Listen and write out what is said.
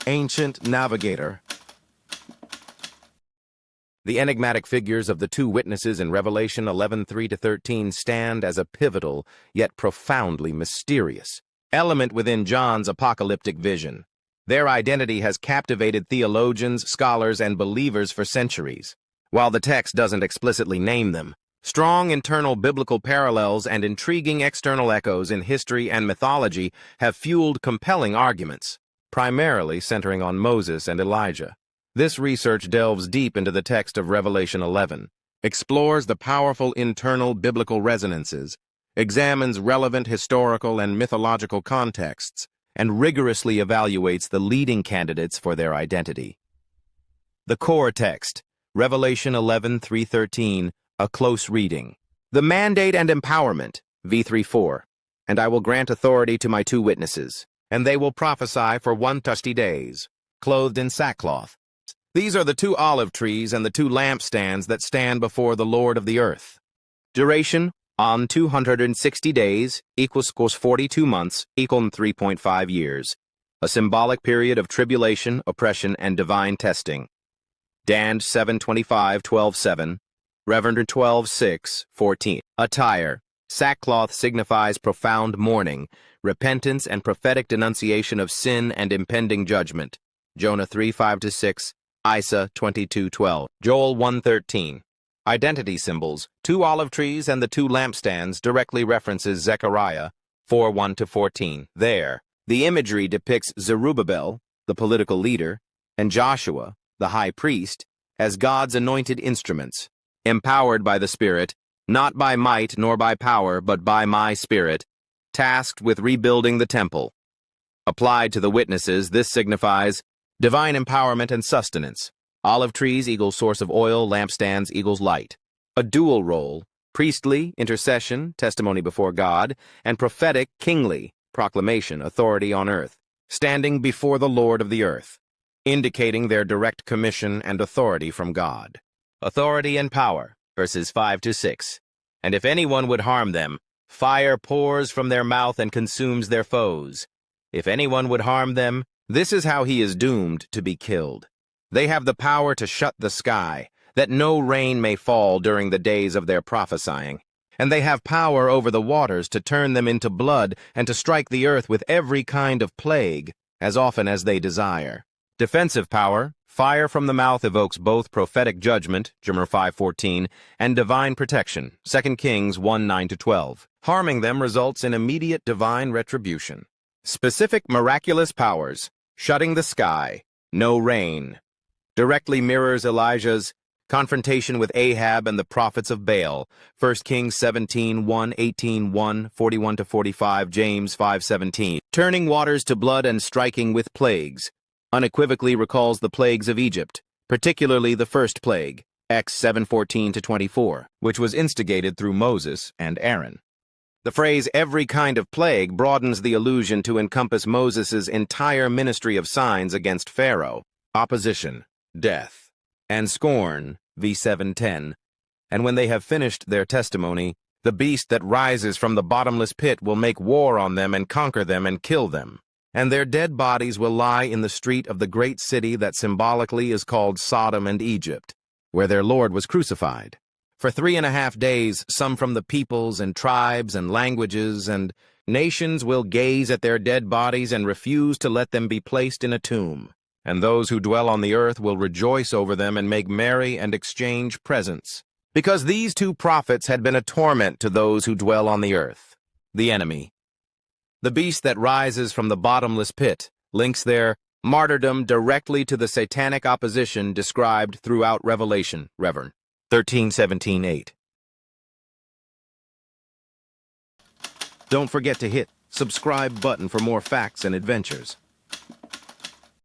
ancient navigator. The enigmatic figures of the two witnesses in Revelation 11:3-13 stand as a pivotal, yet profoundly mysterious element within John's apocalyptic vision. Their identity has captivated theologians, scholars, and believers for centuries. While the text doesn't explicitly name them, strong internal biblical parallels and intriguing external echoes in history and mythology have fueled compelling arguments, primarily centering on Moses and Elijah. This research delves deep into the text of Revelation 11, explores the powerful internal biblical resonances, examines relevant historical and mythological contexts, and rigorously evaluates the leading candidates for their identity. The core text, Revelation 11:3-13, a close reading. The mandate and empowerment, v3:4. And I will grant authority to my two witnesses, and they will prophesy for 160 days, clothed in sackcloth. These are the two olive trees and the two lampstands that stand before the Lord of the earth. Duration, on 260 days, equals 42 months, equal 3.5 years. A symbolic period of tribulation, oppression, and divine testing. Dan 7:25-12:7, Reverend 12:6-14. Attire. Sackcloth signifies profound mourning, repentance, and prophetic denunciation of sin and impending judgment. Jonah 3:5-6, Isa 22:12. Joel 1:13. Identity symbols, two olive trees and the two lampstands directly references Zechariah 4:1-14. There, the imagery depicts Zerubbabel, the political leader, and Joshua, the high priest, as God's anointed instruments, empowered by the Spirit, not by might nor by power, but by my Spirit, tasked with rebuilding the temple. Applied to the witnesses, this signifies divine empowerment and sustenance. Olive trees equals source of oil, lampstands equals light. A dual role, priestly, intercession, testimony before God, and prophetic, kingly, proclamation, authority on earth, standing before the Lord of the earth, indicating their direct commission and authority from God. Authority and power, verses 5-6. And if anyone would harm them, fire pours from their mouth and consumes their foes. If anyone would harm them, this is how he is doomed to be killed. They have the power to shut the sky, that no rain may fall during the days of their prophesying. And they have power over the waters to turn them into blood and to strike the earth with every kind of plague, as often as they desire. Defensive power, fire from the mouth evokes both prophetic judgment, Jeremiah 5:14, and divine protection, 2 Kings 1:9-12. Harming them results in immediate divine retribution. Specific miraculous powers, shutting the sky, no rain, directly mirrors Elijah's confrontation with Ahab and the prophets of Baal, 1 Kings 17:1, 18:1, 41-45, James 5:17. Turning waters to blood and striking with plagues, unequivocally recalls the plagues of Egypt, particularly the first plague, Acts 7:14-24, which was instigated through Moses and Aaron. The phrase every kind of plague broadens the allusion to encompass Moses' entire ministry of signs against Pharaoh, opposition, death, and scorn, v7:10. And when they have finished their testimony, the beast that rises from the bottomless pit will make war on them and conquer them and kill them. And their dead bodies will lie in the street of the great city that symbolically is called Sodom and Egypt, where their Lord was crucified. For 3.5 days, some from the peoples and tribes and languages and nations will gaze at their dead bodies and refuse to let them be placed in a tomb. And those who dwell on the earth will rejoice over them and make merry and exchange presents. Because these two prophets had been a torment to those who dwell on the earth, the enemy. The beast that rises from the bottomless pit links their martyrdom directly to the satanic opposition described throughout Revelation, Rev. 13:17-8. Don't forget to hit subscribe button for more facts and adventures.